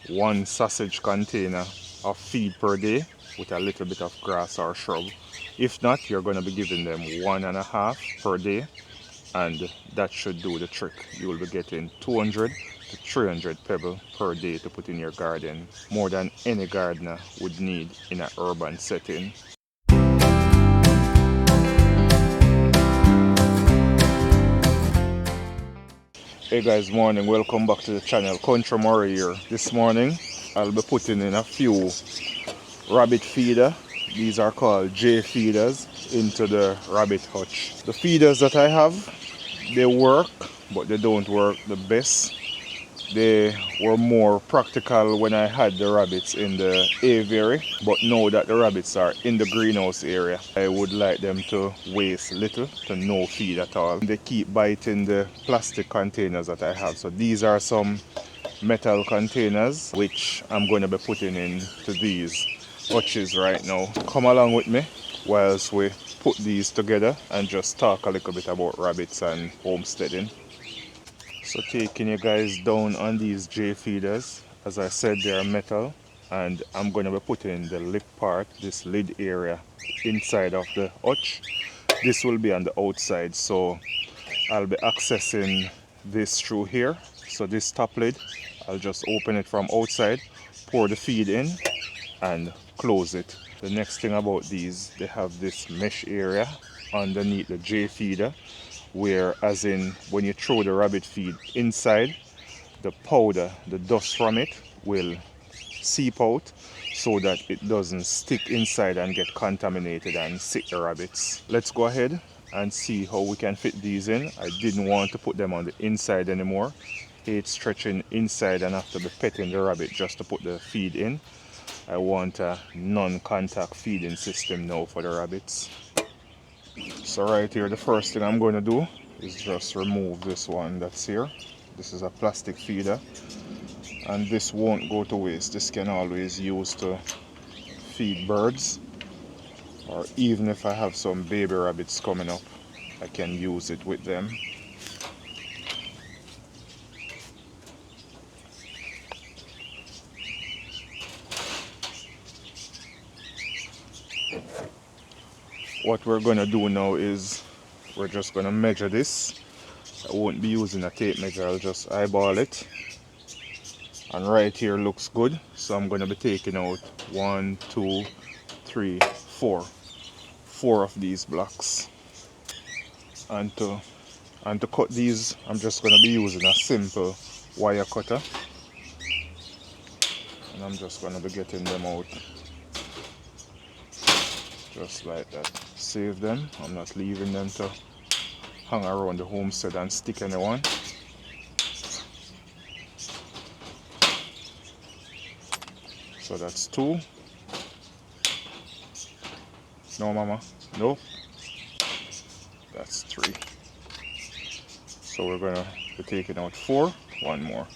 one sausage container of feed per day with a little bit of grass or shrub. If not, you're going to be giving them 1.5 per day, and that should do the trick. You will be getting 200 to 300 pebbles per day to put in your garden, more than any gardener would need in an urban setting. Hey guys, morning, welcome back to the channel. CountryMarro here. This morning I'll be putting in a few rabbit feeder. These are called J feeders into the rabbit hutch. The feeders that I have, they work, but they don't work the best. They were more practical when I had the rabbits in the aviary, but now that the rabbits are in the greenhouse area, I would like them to waste little to no feed at all. They keep biting the plastic containers that I have. So these are some metal containers which I'm going to be putting into these hutches right now. Come along with me whilst we put these together and just talk a little bit about rabbits and homesteading. So taking you guys down on these J feeders, as I said, they are metal, and I'm going to be putting the lip part, this lid area, inside of the hutch. This will be on the outside, so I'll be accessing this through here. So this top lid, I'll just open it from outside, pour the feed in and close it. The next thing about these, they have this mesh area underneath the J feeder, where as in when you throw the rabbit feed inside, the powder, the dust from it will seep out so that it doesn't stick inside and get contaminated and sick the rabbits. Let's go ahead and see how we can fit these in. I didn't want to put them on the inside anymore. Hate stretching inside and have to be petting the rabbit just to put the feed in. I want a non-contact feeding system now for the rabbits. So right here, the first thing I'm going to do is just remove this one that's here. This is a plastic feeder, and this won't go to waste. This can always use to feed birds, or even if I have some baby rabbits coming up, I can use it with them. What we're going to do now is we're just going to measure this. I won't be using a tape measure, I'll just eyeball it. And right here looks good, so I'm going to be taking out 1, 2, 3, 4. 4 of these blocks. And to cut these, I'm just going to be using a simple wire cutter. And I'm just going to be getting them out. Just like that. Save them. I'm not leaving them to hang around the homestead and stick anyone. So that's 2. No, mama. No. That's 3. So we're gonna be taking out 4. 1 more.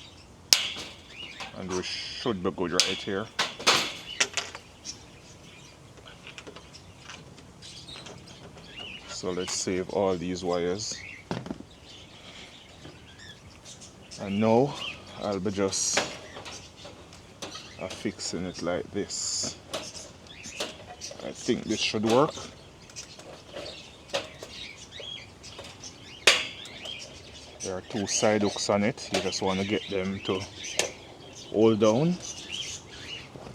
And we should be good right here. So let's save all these wires. And now I'll be just fixing it like this. I think this should work. There are 2 side hooks on it. You just want to get them to hold down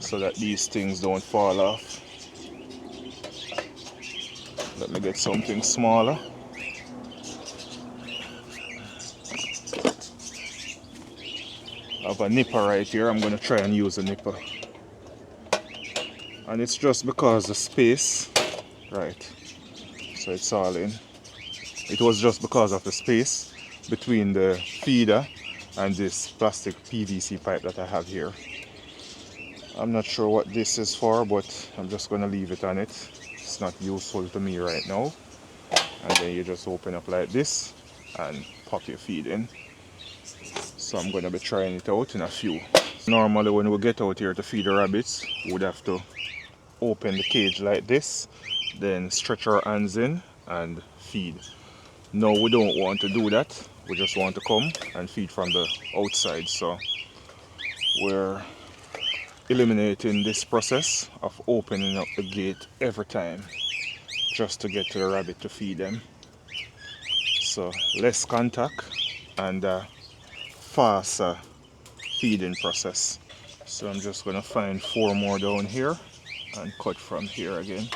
so that these things don't fall off. Let me get something smaller. I have a nipper right here. I'm going to try and use a nipper. And it's just because the space, right, so it's all in. It was just because of the space between the feeder and this plastic PVC pipe that I have here. I'm not sure what this is for, but I'm just going to leave it on it. It's not useful to me right now. And then you just open up like this and pop your feed in. So I'm going to be trying it out in a few. Normally when we get out here to feed the rabbits, we would have to open the cage like this, then stretch our hands in and feed. No, we don't want to do that. We just want to come and feed from the outside. So we're eliminating this process of opening up the gate every time just to get to the rabbit to feed them. So less contact and faster feeding process. So I'm just gonna find 4 more down here and cut from here again.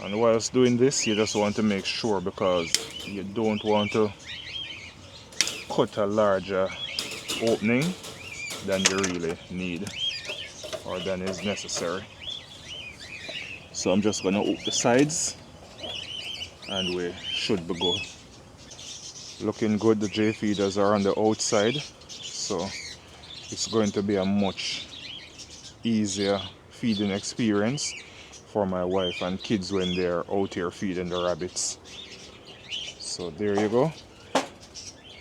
And whilst doing this, you just want to make sure, because you don't want to cut a larger opening than you really need or than is necessary. So I'm just gonna hook the sides and we should be good. Looking good. The J feeders are on the outside, so it's going to be a much easier feeding experience for my wife and kids when they're out here feeding the rabbits. So there you go,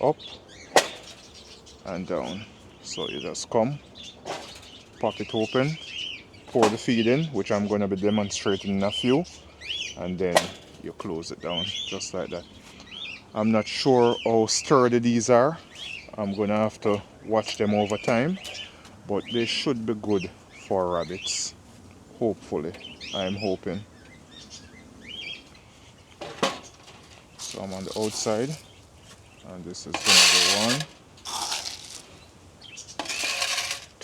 up and down. So you just come, pop it open, pour the feed in, which I'm going to be demonstrating in a few, and then you close it down just like that. I'm not sure how sturdy these are. I'm going to have to watch them over time, but they should be good for rabbits. Hopefully, I'm hoping. So I'm on the outside, and this is going to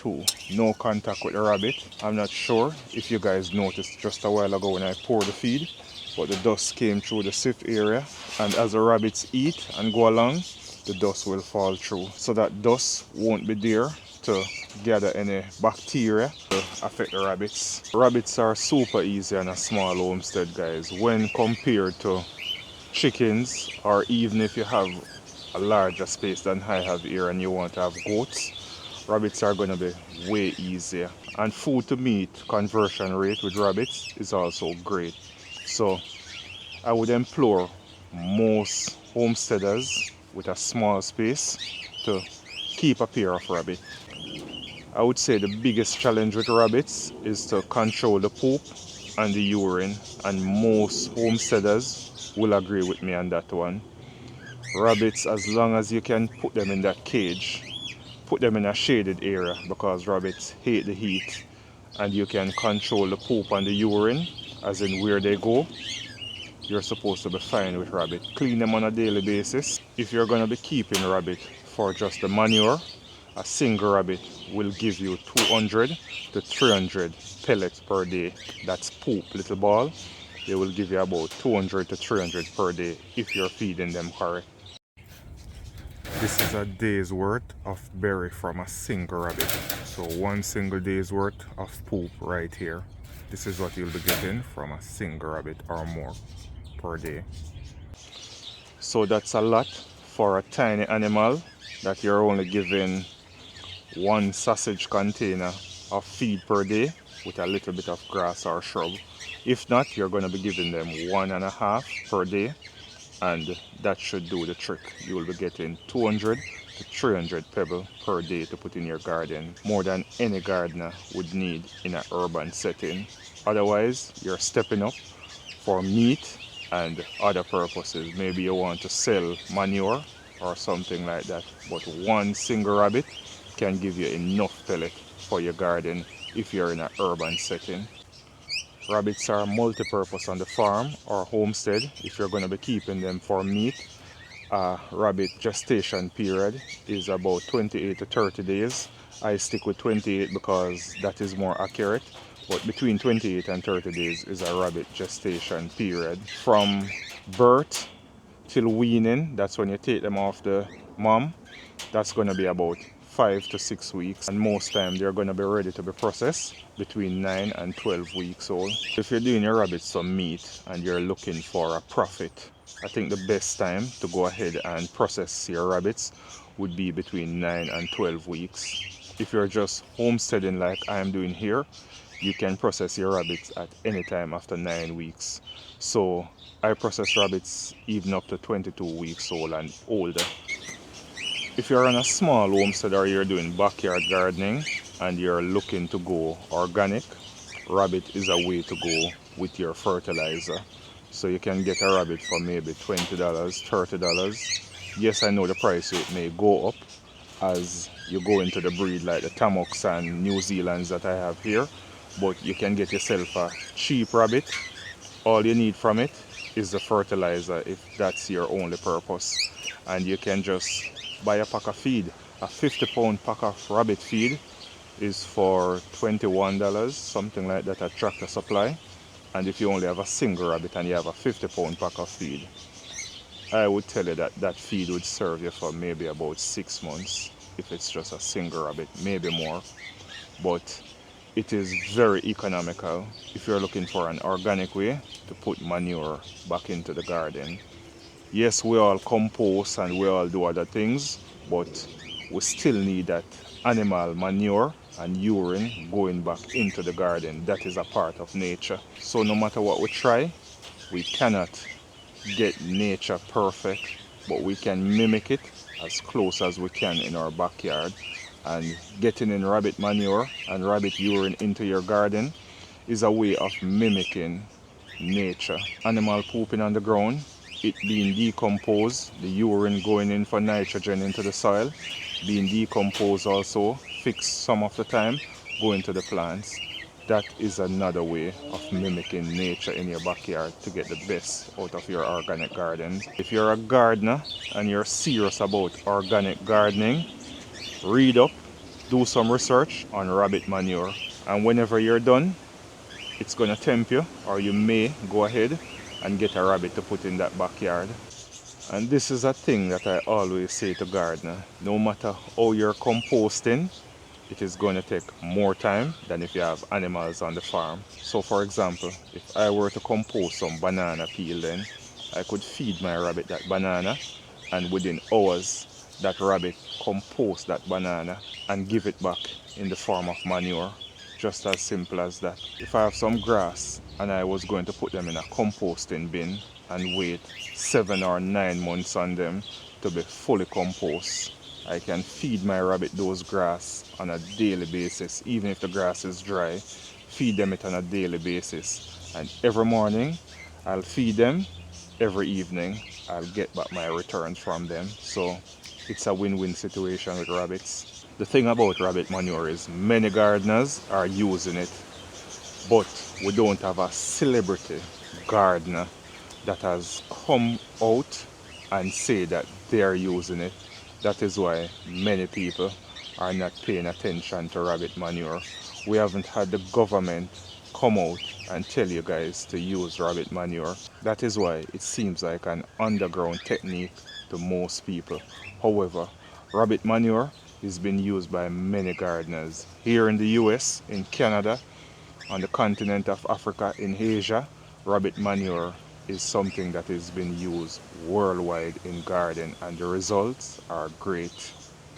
be 1, 2. No contact with the rabbit. I'm not sure if you guys noticed just a while ago when I poured the feed, but the dust came through the sift area, and as the rabbits eat and go along, the dust will fall through. So that dust won't be there to gather any bacteria to affect the rabbits. Rabbits are super easy on a small homestead, guys, when compared to chickens, or even if you have a larger space than I have here and you want to have goats. Rabbits are going to be way easier, and food to meat conversion rate with rabbits is also great. So I would implore most homesteaders with a small space to keep a pair of rabbits. I would say the biggest challenge with rabbits is to control the poop and the urine, and most homesteaders will agree with me on that one. Rabbits, as long as you can put them in that cage, put them in a shaded area, because rabbits hate the heat, and you can control the poop and the urine, as in where they go, you're supposed to be fine with rabbit. Clean them on a daily basis. If you're going to be keeping rabbit for just the manure, a single rabbit will give you 200 to 300 pellets per day. That's poop, little ball. They will give you about 200 to 300 per day if you're feeding them correct. This is a day's worth of berry from a single rabbit. So 1 single day's worth of poop right here. This is what you'll be getting from a single rabbit or more per day. So that's a lot for a tiny animal that you're only giving 1 sausage container of feed per day with a little bit of grass or shrub. If not, you're going to be giving them 1.5 per day, and that should do the trick. You will be getting 200 to 300 pebbles per day to put in your garden, more than any gardener would need in an urban setting. Otherwise, you're stepping up for meat and other purposes. Maybe you want to sell manure or something like that, but 1 single rabbit can give you enough pellet for your garden if you're in an urban setting. Rabbits are multi-purpose on the farm or homestead. If you're going to be keeping them for meat, rabbit gestation period is about 28 to 30 days. I stick with 28 because that is more accurate, but between 28 and 30 days is a rabbit gestation period. From birth till weaning, that's when you take them off the mom, that's going to be about 5 to 6 weeks, and most time they're going to be ready to be processed between 9 and 12 weeks old. If you're doing your rabbits some meat and you're looking for a profit, I think the best time to go ahead and process your rabbits would be between 9 and 12 weeks. If you're just homesteading like I'm doing here, you can process your rabbits at any time after 9 weeks. So I process rabbits even up to 22 weeks old and older. If you're on a small homestead or you're doing backyard gardening and you're looking to go organic, rabbit is a way to go with your fertilizer. So you can get a rabbit for maybe $20, $30. Yes, I know the price rate may go up as you go into the breed like the Tamoks and New Zealands that I have here, but you can get yourself a cheap rabbit. All you need from it is the fertilizer if that's your only purpose, and you can just buy a pack of feed. A 50-pound pack of rabbit feed is for $21, something like that, at Tractor Supply. And if you only have a single rabbit and you have a 50-pound pack of feed, I would tell you that that feed would serve you for maybe about 6 months if it's just a single rabbit, maybe more. But it is very economical if you're looking for an organic way to put manure back into the garden. Yes, we all compost and we all do other things, but we still need that animal manure and urine going back into the garden. That is a part of nature. So no matter what we try, we cannot get nature perfect, but we can mimic it as close as we can in our backyard. And getting in rabbit manure and rabbit urine into your garden is a way of mimicking nature. Animal pooping on the ground, it being decomposed, the urine going in for nitrogen into the soil, being decomposed also, fixed some of the time, going to the plants. That is another way of mimicking nature in your backyard to get the best out of your organic gardens. If you're a gardener and you're serious about organic gardening, read up, do some research on rabbit manure, and whenever you're done, it's going to tempt you, or you may go ahead and get a rabbit to put in that backyard. And this is a thing that I always say to gardener: no matter how you're composting, it is going to take more time than if you have animals on the farm. So for example, if I were to compost some banana peel, then I could feed my rabbit that banana, and within hours that rabbit compost that banana and give it back in the form of manure. Just as simple as that. If I have some grass and I was going to put them in a composting bin and wait 7 or 9 months on them to be fully compost, I can feed my rabbit those grass on a daily basis. Even if the grass is dry, feed them it on a daily basis. And every morning I'll feed them, every evening I'll get back my returns from them. So it's a win-win situation with rabbits. The thing about rabbit manure is many gardeners are using it, but we don't have a celebrity gardener that has come out and say that they are using it. That is why many people are not paying attention to rabbit manure. We haven't had the government come out and tell you guys to use rabbit manure. That is why it seems like an underground technique to most people. However, rabbit manure is being used by many gardeners here in the US, in Canada, on the continent of Africa, in Asia. Rabbit manure is something that is being used worldwide in garden, and the results are great.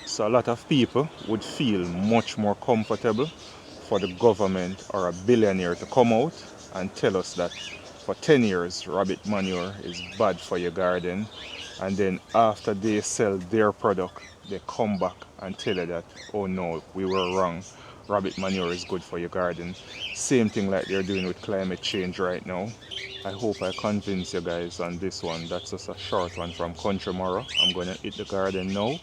So a lot of people would feel much more comfortable for the government or a billionaire to come out and tell us that for 10 years rabbit manure is bad for your garden, and then after they sell their product they come back and tell you that, oh no, we were wrong, rabbit manure is good for your garden. Same thing like they're doing with climate change right now. I hope I convince you guys on this one. That's just a short one from CountryMarro. I'm gonna hit the garden now,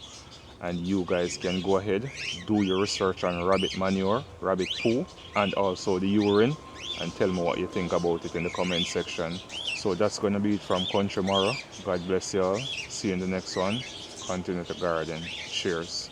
and you guys can go ahead, do your research on rabbit manure, rabbit poo, and also the urine, and tell me what you think about it in the comment section. So that's gonna be it from CountryMarro. God bless you all. See you in the next one. Continue to garden. Cheers.